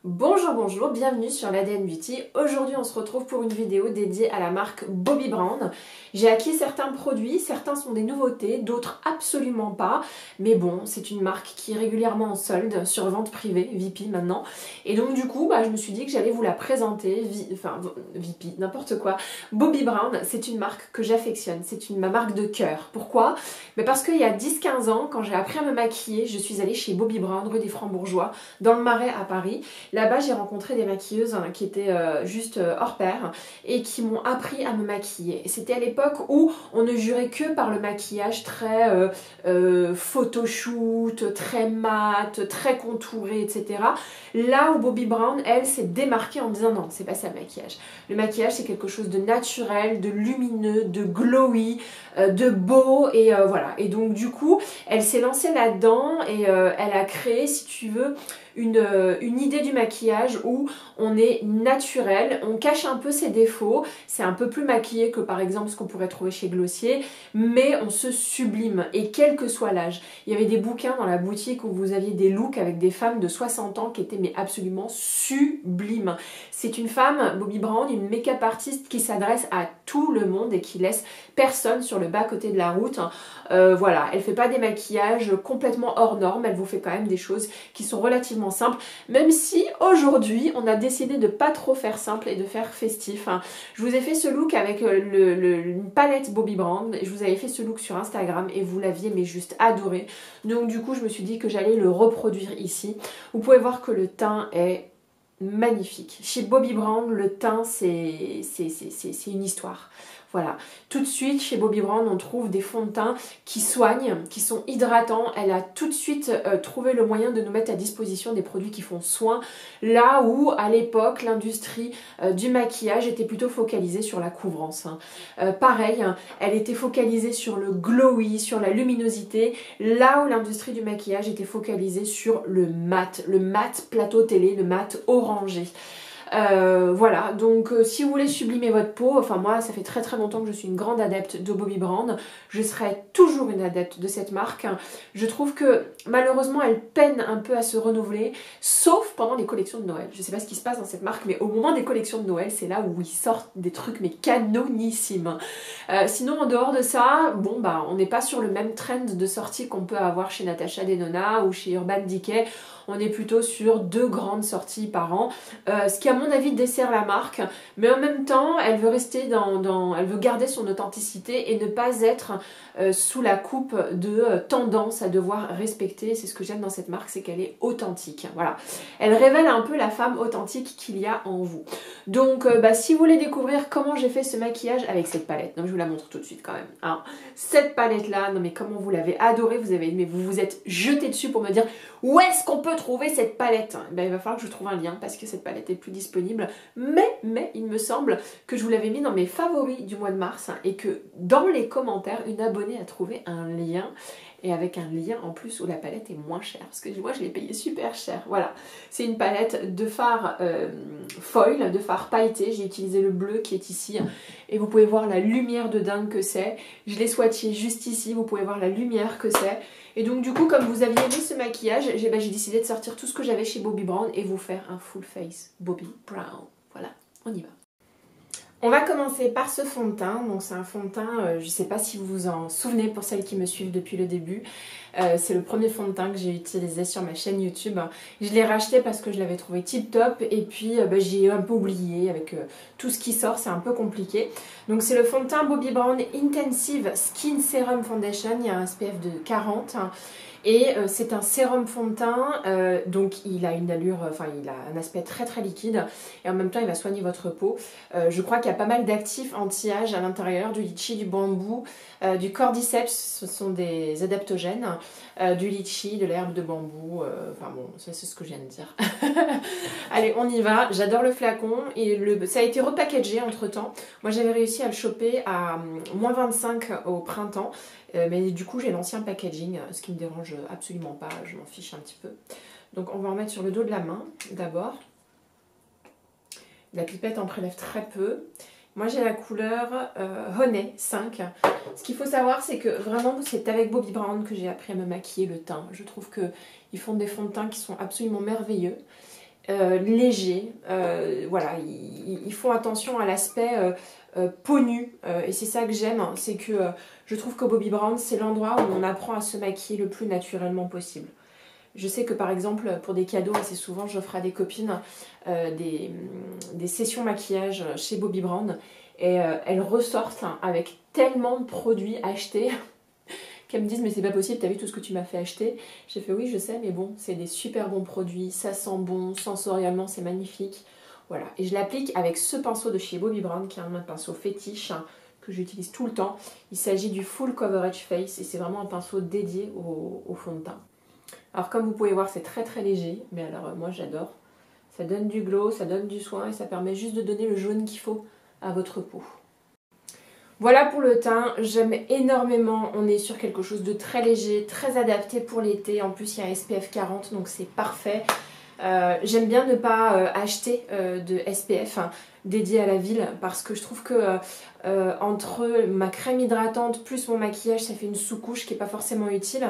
Bonjour, bonjour, bienvenue sur l'ADN Beauty. Aujourd'hui on se retrouve pour une vidéo dédiée à la marque Bobbi Brown. J'ai acquis certains produits, certains sont des nouveautés, d'autres absolument pas. Mais bon, c'est une marque qui est régulièrement en solde sur vente privée, VIP maintenant. Et donc du coup, je me suis dit que j'allais vous la présenter, VIP, n'importe quoi. Bobbi Brown, c'est une marque que j'affectionne, c'est ma marque de cœur. Pourquoi? Parce qu'il y a 10-15 ans, quand j'ai appris à me maquiller, je suis allée chez Bobbi Brown, rue des Francs-Bourgeois, dans le Marais à Paris. Là-bas, j'ai rencontré des maquilleuses qui étaient juste hors pair et qui m'ont appris à me maquiller. C'était à l'époque où on ne jurait que par le maquillage très photoshoot, très mat, très contouré, etc. Là où Bobbi Brown, elle, s'est démarquée en disant non, c'est pas ça le maquillage. Le maquillage, c'est quelque chose de naturel, de lumineux, de glowy, de beau et voilà. Et donc du coup, elle s'est lancée là-dedans et elle a créé, si tu veux, une idée du maquillage où on est naturel, on cache un peu ses défauts, c'est un peu plus maquillé que par exemple ce qu'on pourrait trouver chez Glossier, mais on se sublime et quel que soit l'âge. Il y avait des bouquins dans la boutique où vous aviez des looks avec des femmes de 60 ans qui étaient mais absolument sublimes. C'est une femme, Bobbi Brown, une make-up artiste qui s'adresse à tout le monde et qui laisse personne sur le bas-côté de la route. Voilà, elle fait pas des maquillages complètement hors normes, elle vous fait quand même des choses qui sont relativement simple, même si aujourd'hui on a décidé de pas trop faire simple et de faire festif. Je vous ai fait ce look avec une palette Bobbi Brown, je vous avais fait ce look sur Instagram et vous l'aviez mais juste adoré. Donc du coup je me suis dit que j'allais le reproduire ici. Vous pouvez voir que le teint est magnifique. Chez Bobbi Brown, le teint c'est une histoire. Voilà, tout de suite chez Bobbi Brown on trouve des fonds de teint qui soignent, qui sont hydratants. Elle a tout de suite trouvé le moyen de nous mettre à disposition des produits qui font soin, là où à l'époque l'industrie du maquillage était plutôt focalisée sur la couvrance. Pareil, elle était focalisée sur le glowy, sur la luminosité, là où l'industrie du maquillage était focalisée sur le mat plateau télé, le mat orangé. Voilà, donc si vous voulez sublimer votre peau, enfin moi ça fait très longtemps que je suis une grande adepte de Bobbi Brown, je serai toujours une adepte de cette marque. Je trouve que malheureusement elle peine un peu à se renouveler, sauf pendant les collections de Noël. Je sais pas ce qui se passe dans cette marque, mais au moment des collections de Noël, c'est là où ils sortent des trucs mais canonissimes. Sinon en dehors de ça, bon on n'est pas sur le même trend de sortie qu'on peut avoir chez Natasha Denona ou chez Urban Decay. On est plutôt sur 2 grandes sorties par an, ce qui à mon avis dessert la marque, mais en même temps elle veut rester elle veut garder son authenticité et ne pas être sous la coupe de tendance à devoir respecter. C'est ce que j'aime dans cette marque, c'est qu'elle est authentique. Voilà, elle révèle un peu la femme authentique qu'il y a en vous. Donc si vous voulez découvrir comment j'ai fait ce maquillage avec cette palette, donc je vous la montre tout de suite quand même. Hein. Cette palette là, non mais comment vous l'avez adorée, vous vous êtes jeté dessus pour me dire où est-ce qu'on peut trouver cette palette. Il va falloir que je trouve un lien parce que cette palette est plus disponible, mais il me semble que je vous l'avais mis dans mes favoris du mois de mars et que dans les commentaires une abonnée a trouvé un lien, et avec un lien en plus où la palette est moins chère, parce que moi je l'ai payée super cher. Voilà, c'est une palette de fard foil, de fard pailleté. J'ai utilisé le bleu qui est ici et vous pouvez voir la lumière de dingue que c'est. Je l'ai swatché juste ici, vous pouvez voir la lumière que c'est. Et donc du coup, comme vous aviez aimé ce maquillage, j'ai décidé de sortir tout ce que j'avais chez Bobbi Brown et vous faire un full face Bobbi Brown. Voilà, on y va. On va commencer par ce fond de teint. Donc c'est un fond de teint, je ne sais pas si vous vous en souvenez pour celles qui me suivent depuis le début. C'est le premier fond de teint que j'ai utilisé sur ma chaîne YouTube. Je l'ai racheté parce que je l'avais trouvé tip top et puis j'ai un peu oublié avec tout ce qui sort, c'est un peu compliqué. Donc c'est le fond de teint Bobbi Brown Intensive Skin Serum Foundation, il y a un SPF de 40. Et c'est un sérum fond de teint, donc il a une allure, il a un aspect très liquide et en même temps il va soigner votre peau. Je crois qu'il y a pas mal d'actifs anti-âge à l'intérieur, du litchi, du bambou, du cordyceps, ce sont des adaptogènes, du litchi, de l'herbe de bambou, ça c'est ce que je viens de dire. Allez, on y va, j'adore le flacon et ça a été repackagé entre temps. Moi j'avais réussi à le choper à moins 25 au printemps. Mais du coup j'ai l'ancien packaging, ce qui me dérange absolument pas, je m'en fiche un petit peu. Donc on va en mettre sur le dos de la main d'abord. La pipette en prélève très peu. Moi j'ai la couleur Honey 5. Ce qu'il faut savoir c'est que vraiment c'est avec Bobbi Brown que j'ai appris à me maquiller le teint. Je trouve qu'ils font des fonds de teint qui sont absolument merveilleux. léger. Voilà, ils font attention à l'aspect peau nue. Et c'est ça que j'aime, c'est que je trouve que Bobbi Brown, c'est l'endroit où on apprend à se maquiller le plus naturellement possible. Je sais que par exemple, pour des cadeaux, assez souvent, j'offre à des copines des sessions maquillage chez Bobbi Brown. Et elles ressortent avec tellement de produits achetés qu'elles me disent mais c'est pas possible, t'as vu tout ce que tu m'as fait acheter? J'ai fait oui je sais mais bon c'est des super bons produits, ça sent bon, sensoriellement c'est magnifique. Voilà, et je l'applique avec ce pinceau de chez Bobbi Brown qui est un pinceau fétiche que j'utilise tout le temps. Il s'agit du Full Coverage Face et c'est vraiment un pinceau dédié au fond de teint. Alors comme vous pouvez voir c'est très très léger, mais alors moi j'adore. Ça donne du glow, ça donne du soin et ça permet juste de donner le jaune qu'il faut à votre peau. Voilà pour le teint, j'aime énormément, on est sur quelque chose de très léger, très adapté pour l'été, en plus il y a SPF 40 donc c'est parfait. J'aime bien ne pas acheter de SPF dédié à la ville parce que je trouve que entre ma crème hydratante plus mon maquillage ça fait une sous-couche qui n'est pas forcément utile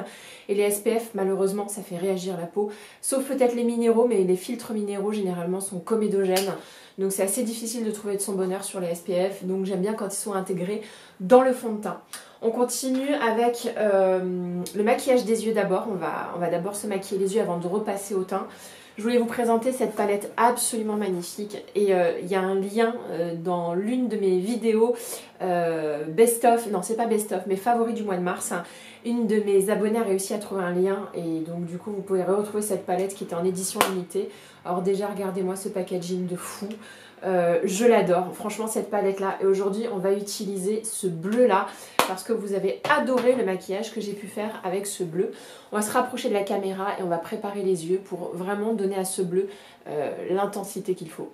et les SPF malheureusement ça fait réagir la peau sauf peut-être les minéraux mais les filtres minéraux généralement sont comédogènes donc c'est assez difficile de trouver de son bonheur sur les SPF donc j'aime bien quand ils sont intégrés dans le fond de teint. On continue avec le maquillage des yeux d'abord, on va d'abord se maquiller les yeux avant de repasser au teint. Je voulais vous présenter cette palette absolument magnifique et il y a un lien dans l'une de mes vidéos best of, non c'est pas best of mais favoris du mois de mars. Une de mes abonnées a réussi à trouver un lien et donc du coup vous pouvez retrouver cette palette qui était en édition limitée. Alors déjà regardez-moi ce packaging de fou. Je l'adore, franchement cette palette là et aujourd'hui on va utiliser ce bleu là parce que vous avez adoré le maquillage que j'ai pu faire avec ce bleu. On va se rapprocher de la caméra et on va préparer les yeux pour vraiment donner à ce bleu l'intensité qu'il faut.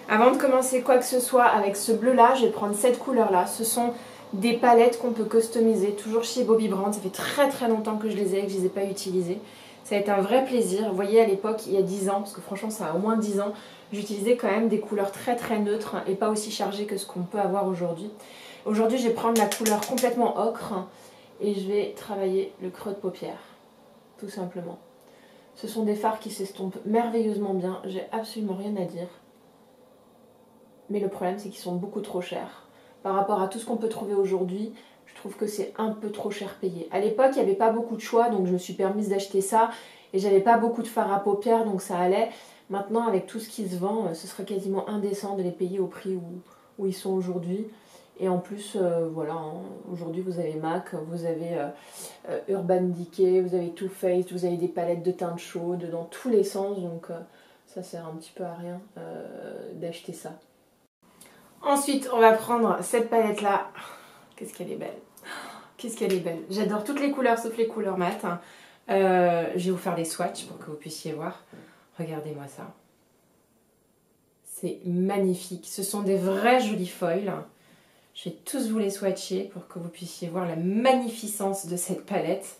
Avant de commencer quoi que ce soit avec ce bleu là, je vais prendre cette couleur là, ce sont des palettes qu'on peut customiser, toujours chez Bobbi Brown, ça fait très très longtemps que je les ai et que je ne les ai pas utilisées. Ça a été un vrai plaisir. Vous voyez à l'époque, il y a 10 ans, parce que franchement ça a au moins 10 ans, j'utilisais quand même des couleurs très très neutres et pas aussi chargées que ce qu'on peut avoir aujourd'hui. Aujourd'hui, je vais prendre la couleur complètement ocre et je vais travailler le creux de paupière, tout simplement. Ce sont des fards qui s'estompent merveilleusement bien, j'ai absolument rien à dire. Mais le problème, c'est qu'ils sont beaucoup trop chers. Par rapport à tout ce qu'on peut trouver aujourd'hui, je trouve que c'est un peu trop cher payé. À l'époque, il n'y avait pas beaucoup de choix, donc je me suis permise d'acheter ça. Et j'avais pas beaucoup de fard à paupières, donc ça allait. Maintenant, avec tout ce qui se vend, ce serait quasiment indécent de les payer au prix où ils sont aujourd'hui. Et en plus, voilà, hein, aujourd'hui vous avez MAC, vous avez Urban Decay, vous avez Too Faced, vous avez des palettes de teintes chaudes dans tous les sens. Donc ça sert un petit peu à rien d'acheter ça. Ensuite, on va prendre cette palette-là. Qu'est-ce qu'elle est belle. Qu'est-ce qu'elle est belle. J'adore toutes les couleurs sauf les couleurs mat. Je vais vous faire les swatchs pour que vous puissiez voir. Regardez-moi ça. C'est magnifique. Ce sont des vrais jolis foils. Je vais tous vous les swatcher pour que vous puissiez voir la magnificence de cette palette.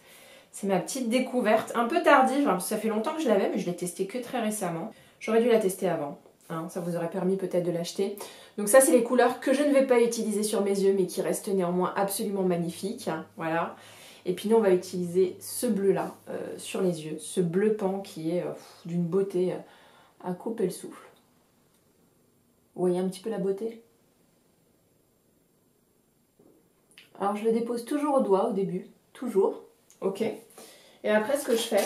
C'est ma petite découverte, un peu tardive, hein, ça fait longtemps que je l'avais, mais je l'ai testée que très récemment. J'aurais dû la tester avant, hein, ça vous aurait permis peut-être de l'acheter. Donc ça, c'est les couleurs que je ne vais pas utiliser sur mes yeux, mais qui restent néanmoins absolument magnifiques. Voilà. Et puis nous, on va utiliser ce bleu-là sur les yeux, ce bleu pan qui est d'une beauté à couper le souffle. Vous voyez un petit peu la beauté ? Alors je le dépose toujours au doigt au début, toujours, ok. Et après ce que je fais,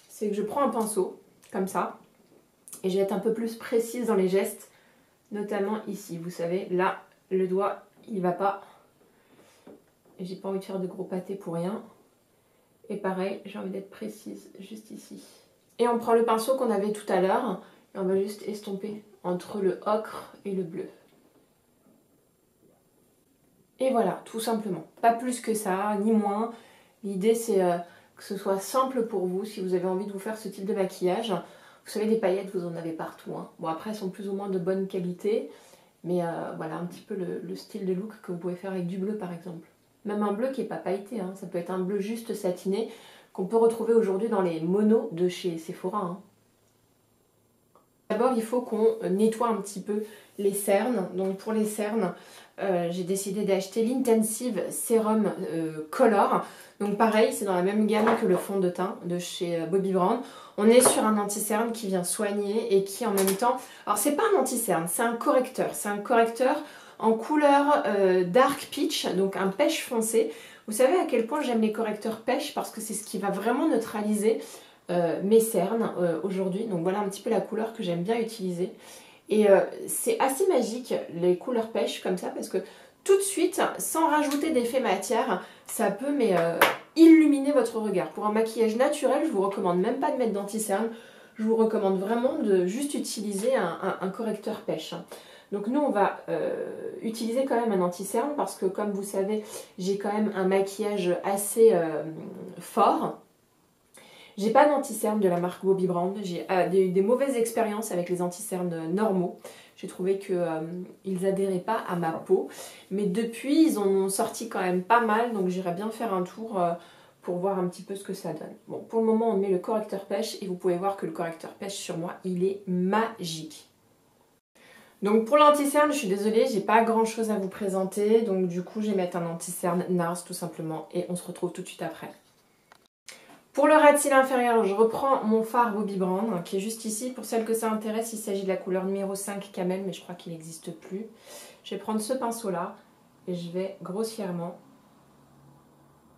c'est que je prends un pinceau, comme ça, et je vais être un peu plus précise dans les gestes, notamment ici. Vous savez, là, le doigt, il va pas, et j'ai pas envie de faire de gros pâtés pour rien. Et pareil, j'ai envie d'être précise juste ici. Et on prend le pinceau qu'on avait tout à l'heure, et on va juste estomper entre le ocre et le bleu. Et voilà, tout simplement. Pas plus que ça, ni moins. L'idée, c'est que ce soit simple pour vous, si vous avez envie de vous faire ce type de maquillage. Vous savez, des paillettes, vous en avez partout. Hein. Bon, après, elles sont plus ou moins de bonne qualité. Mais voilà, un petit peu le style de look que vous pouvez faire avec du bleu, par exemple. Même un bleu qui n'est pas pailleté. Hein. Ça peut être un bleu juste satiné, qu'on peut retrouver aujourd'hui dans les monos de chez Sephora. Hein. D'abord, il faut qu'on nettoie un petit peu les cernes. Donc pour les cernes, j'ai décidé d'acheter l'Intensive Serum Color. Donc pareil, c'est dans la même gamme que le fond de teint de chez Bobbi Brown. On est sur un anti-cerne qui vient soigner et qui en même temps... Alors c'est pas un anti-cerne, c'est un correcteur. C'est un correcteur en couleur dark peach, donc un pêche foncé. Vous savez à quel point j'aime les correcteurs pêche parce que c'est ce qui va vraiment neutraliser mes cernes aujourd'hui. Donc voilà un petit peu la couleur que j'aime bien utiliser. Et c'est assez magique les couleurs pêche comme ça parce que tout de suite, sans rajouter d'effet matière, ça peut illuminer votre regard. Pour un maquillage naturel, je vous recommande même pas de mettre d'anti-cerne. Je vous recommande vraiment de juste utiliser un correcteur pêche. Donc nous, on va utiliser quand même un anti-cerne parce que comme vous savez, j'ai quand même un maquillage assez fort. J'ai pas d'anti-cerne de la marque Bobbi Brown. J'ai eu des mauvaises expériences avec les anti-cernes normaux. J'ai trouvé qu'ils adhéraient pas à ma peau. Mais depuis, ils en ont sorti quand même pas mal. Donc j'irai bien faire un tour pour voir un petit peu ce que ça donne. Bon, pour le moment, on met le correcteur pêche. Et vous pouvez voir que le correcteur pêche sur moi, il est magique. Donc pour l'anti-cerne, je suis désolée, j'ai pas grand chose à vous présenter. Donc du coup, je vais mettre un anti-cerne NARS tout simplement. Et on se retrouve tout de suite après. Pour le ras de cils inférieur, je reprends mon fard Bobbi Brown qui est juste ici. Pour celles que ça intéresse, il s'agit de la couleur numéro 5 Camel, mais je crois qu'il n'existe plus. Je vais prendre ce pinceau-là et je vais grossièrement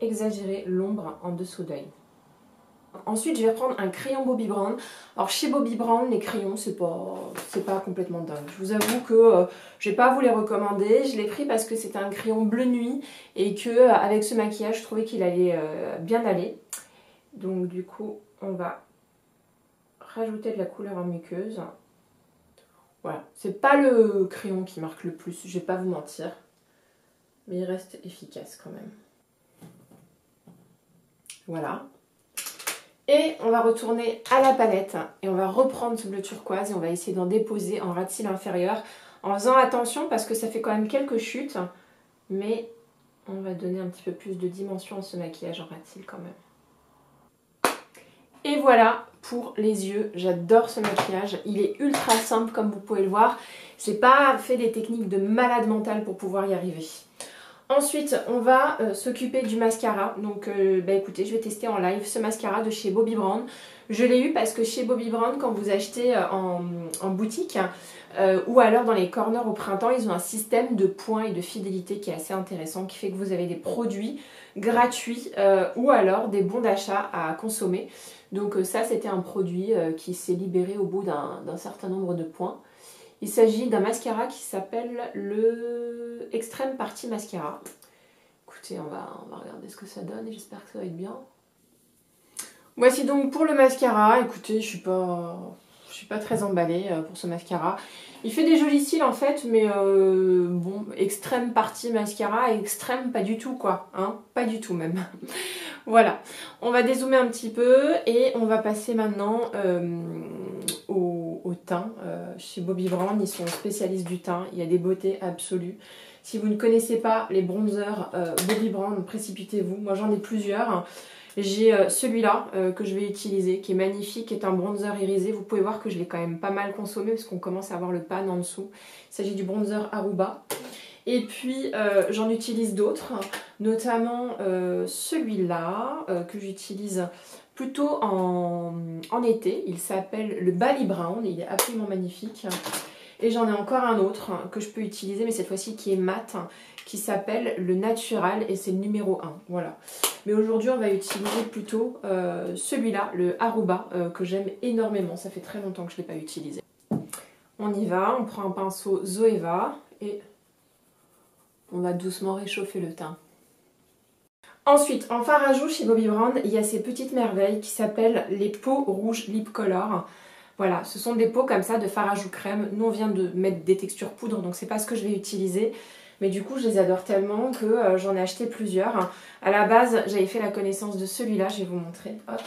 exagérer l'ombre en dessous d'œil. Ensuite, je vais prendre un crayon Bobbi Brown. Alors chez Bobbi Brown, les crayons, c'est pas complètement dingue. Je vous avoue que je vais pas vous les recommander. Je l'ai pris parce que c'était un crayon bleu nuit et que avec ce maquillage, je trouvais qu'il allait bien aller. Donc du coup, on va rajouter de la couleur en muqueuse. Voilà, c'est pas le crayon qui marque le plus, je vais pas vous mentir. Mais il reste efficace quand même. Voilà. Et on va retourner à la palette et on va reprendre ce bleu turquoise et on va essayer d'en déposer en ras de cils inférieur. En faisant attention parce que ça fait quand même quelques chutes. Mais on va donner un petit peu plus de dimension à ce maquillage en ras de cils quand même. Et voilà pour les yeux, j'adore ce maquillage, il est ultra simple comme vous pouvez le voir. J'ai pas fait des techniques de malade mental pour pouvoir y arriver. Ensuite, on va s'occuper du mascara. Donc écoutez, je vais tester en live ce mascara de chez Bobbi Brown. Je l'ai eu parce que chez Bobbi Brown, quand vous achetez en boutique ou alors dans les corners au printemps, ils ont un système de points et de fidélité qui est assez intéressant, qui fait que vous avez des produits gratuits ou alors des bons d'achat à consommer. Donc ça, c'était un produit qui s'est libéré au bout d'un certain nombre de points. Il s'agit d'un mascara qui s'appelle le Extreme Party Mascara. Écoutez, on va regarder ce que ça donne et j'espère que ça va être bien. Voici donc pour le mascara. Écoutez, je suis pas très emballée pour ce mascara. Il fait des jolis cils en fait, mais bon, Extreme Party Mascara, extrême pas du tout quoi, hein, pas du tout même. Voilà, on va dézoomer un petit peu et on va passer maintenant au teint. Chez Bobbi Brown, ils sont spécialistes du teint, il y a des beautés absolues. Si vous ne connaissez pas les bronzers Bobbi Brown, précipitez-vous, moi j'en ai plusieurs. J'ai celui-là que je vais utiliser, qui est magnifique, qui est un bronzer irisé. Vous pouvez voir que je l'ai quand même pas mal consommé parce qu'on commence à avoir le pan en dessous. Il s'agit du bronzer Aruba. Et puis j'en utilise d'autres, notamment celui-là que j'utilise plutôt en été. Il s'appelle le Bali Brown, il est absolument magnifique. Et j'en ai encore un autre que je peux utiliser, mais cette fois-ci qui est mat, qui s'appelle le Natural et c'est le numéro 1. Voilà. Mais aujourd'hui, on va utiliser plutôt celui-là, le Aruba, que j'aime énormément. Ça fait très longtemps que je ne l'ai pas utilisé. On y va, on prend un pinceau Zoeva et on va doucement réchauffer le teint. Ensuite, en fard à joues chez Bobbi Brown, il y a ces petites merveilles qui s'appellent les peaux rouges Lip Color. Voilà, ce sont des pots comme ça de fard à joues crème. Nous, on vient de mettre des textures poudre, donc c'est pas ce que je vais utiliser. Mais du coup, je les adore tellement que j'en ai acheté plusieurs. À la base, j'avais fait la connaissance de celui-là, je vais vous montrer. Hop.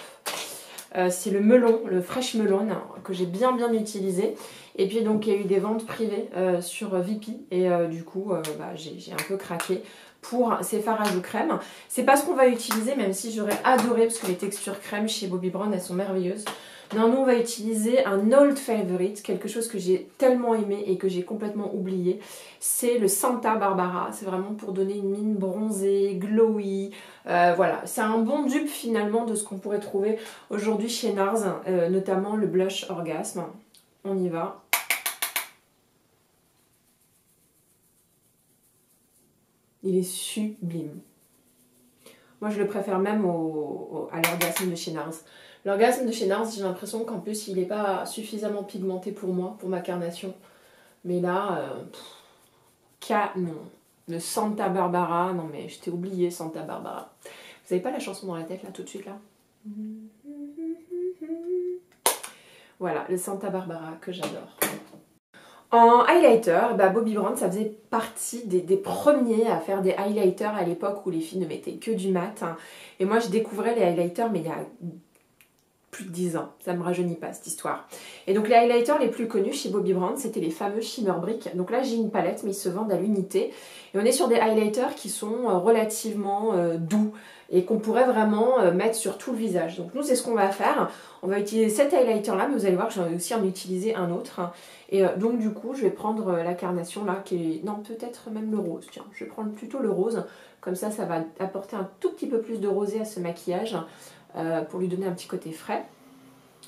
C'est le melon, le Fresh Melon, que j'ai bien utilisé. Et puis donc, il y a eu des ventes privées sur Vipi. Et du coup, j'ai un peu craqué pour ces fards à joues crème. C'est pas ce qu'on va utiliser, même si j'aurais adoré, parce que les textures crème chez Bobbi Brown, elles sont merveilleuses. Non, nous on va utiliser un old favorite, quelque chose que j'ai tellement aimé et que j'ai complètement oublié. C'est le Santa Barbara, c'est vraiment pour donner une mine bronzée, glowy. Voilà, c'est un bon dupe finalement de ce qu'on pourrait trouver aujourd'hui chez NARS, notamment le blush Orgasme. On y va. Il est sublime. Moi, je le préfère même à l'orgasme de chez NARS. L'orgasme de chez NARS, j'ai l'impression qu'en plus, il n'est pas suffisamment pigmenté pour moi, pour ma carnation. Mais là, canon. Le Santa Barbara. Non, mais je t'ai oublié, Santa Barbara. Vous n'avez pas la chanson dans la tête, là, tout de suite, là? Voilà, le Santa Barbara que j'adore. En highlighter, bah Bobbi Brown, ça faisait partie des premiers à faire des highlighters à l'époque où les filles ne mettaient que du mat. Et moi, je découvrais les highlighters, mais il y a plus de 10 ans. Ça ne me rajeunit pas, cette histoire. Et donc, les highlighters les plus connus chez Bobbi Brown, c'était les fameux Shimmer Brick. Donc là, j'ai une palette, mais ils se vendent à l'unité. Et on est sur des highlighters qui sont relativement doux et qu'on pourrait vraiment mettre sur tout le visage. Donc nous, c'est ce qu'on va faire. On va utiliser cet highlighter-là, mais vous allez voir que j'en ai aussi en utilisé un autre. Et donc du coup, je vais prendre la carnation là, qui est... Non, peut-être même le rose. Tiens, je vais prendre plutôt le rose. Comme ça va apporter un tout petit peu plus de rosé à ce maquillage pour lui donner un petit côté frais.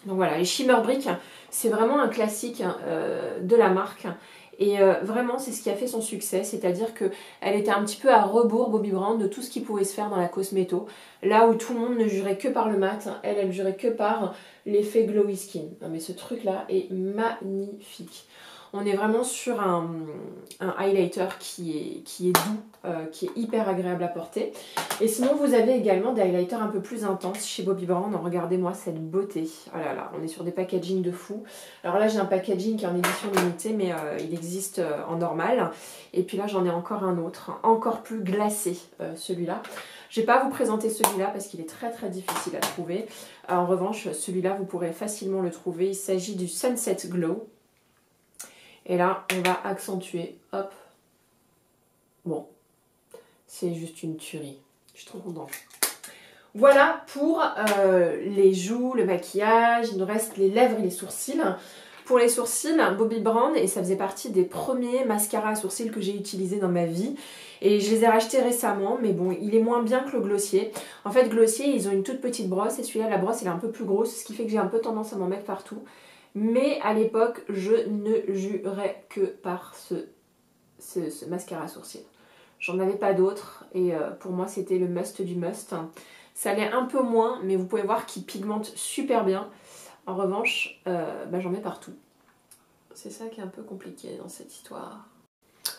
Donc voilà, les Shimmer Brick, c'est vraiment un classique de la marque. Et vraiment, c'est ce qui a fait son succès, c'est-à-dire qu'elle était un petit peu à rebours, Bobbi Brown, de tout ce qui pouvait se faire dans la cosméto. Là où tout le monde ne jurait que par le mat, elle jurait que par l'effet glowy skin. Non, mais ce truc-là est magnifique. On est vraiment sur un highlighter qui est doux, qui est hyper agréable à porter. Et sinon, vous avez également des highlighters un peu plus intenses chez Bobbi Brown. Regardez-moi cette beauté. Oh là là, on est sur des packaging de fou. Alors là, j'ai un packaging qui est en édition limitée, mais il existe en normal. Et puis là, j'en ai encore un autre, encore plus glacé, celui-là. Je ne vais pas vous présenter celui-là parce qu'il est très très difficile à trouver. En revanche, celui-là, vous pourrez facilement le trouver. Il s'agit du Sunset Glow. Et là, on va accentuer, hop. Bon, c'est juste une tuerie. Je suis trop contente. Voilà pour les joues, le maquillage. Il nous reste les lèvres et les sourcils. Pour les sourcils, Bobbi Brown, et ça faisait partie des premiers mascaras à sourcils que j'ai utilisés dans ma vie. Et je les ai rachetés récemment, mais bon, il est moins bien que le Glossier. En fait, Glossier, ils ont une toute petite brosse, et celui-là, la brosse, elle est un peu plus grosse, ce qui fait que j'ai un peu tendance à m'en mettre partout. Mais à l'époque, je ne jurais que par ce mascara à sourcils. J'en avais pas d'autre et pour moi c'était le must du must. Ça l'est un peu moins, mais vous pouvez voir qu'il pigmente super bien. En revanche, j'en mets partout. C'est ça qui est un peu compliqué dans cette histoire.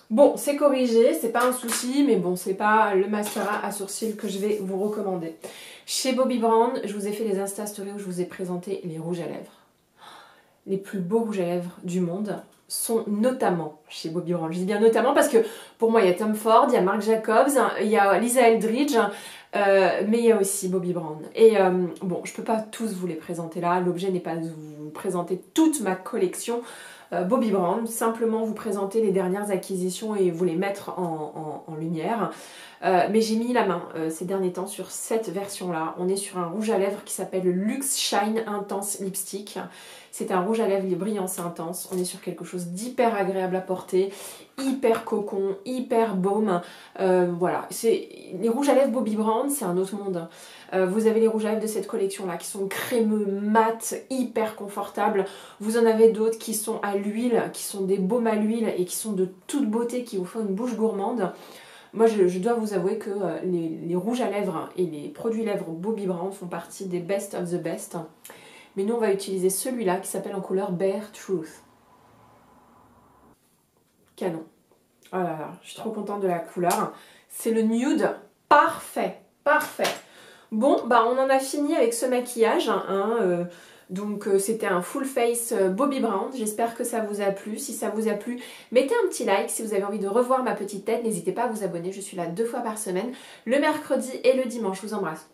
Bon, c'est corrigé, c'est pas un souci, mais bon, c'est pas le mascara à sourcils que je vais vous recommander. Chez Bobbi Brown, je vous ai fait les Insta Stories où je vous ai présenté les rouges à lèvres. Les plus beaux rouges à lèvres du monde sont notamment chez Bobbi Brown. Je dis bien notamment parce que pour moi il y a Tom Ford, il y a Marc Jacobs, il y a Lisa Eldridge, mais il y a aussi Bobbi Brown. Et bon, je peux pas tous vous les présenter là, l'objet n'est pas de vous présenter toute ma collection Bobbi Brown, simplement vous présenter les dernières acquisitions et vous les mettre en lumière. Mais j'ai mis la main ces derniers temps sur cette version là. On est sur un rouge à lèvres qui s'appelle le Luxe Shine Intense Lipstick. C'est un rouge à lèvres brillance intense. On est sur quelque chose d'hyper agréable à porter, hyper cocon, hyper baume. Voilà, les rouges à lèvres Bobbi Brown, c'est un autre monde. Vous avez les rouges à lèvres de cette collection là qui sont crémeux, mat, hyper confortables. Vous en avez d'autres qui sont à l'huile, qui sont des baumes à l'huile et qui sont de toute beauté, qui vous font une bouche gourmande. Moi, je dois vous avouer que les rouges à lèvres et les produits lèvres Bobbi Brown font partie des best of the best. Mais nous, on va utiliser celui-là qui s'appelle en couleur Bare Truth. Canon. Oh là là, je suis trop contente de la couleur. C'est le nude parfait, parfait. Bon, bah on en a fini avec ce maquillage. Donc c'était un full face Bobbi Brown. J'espère que ça vous a plu. Si ça vous a plu, mettez un petit like. Si vous avez envie de revoir ma petite tête, n'hésitez pas à vous abonner. Je suis là 2 fois par semaine, le mercredi et le dimanche. Je vous embrasse.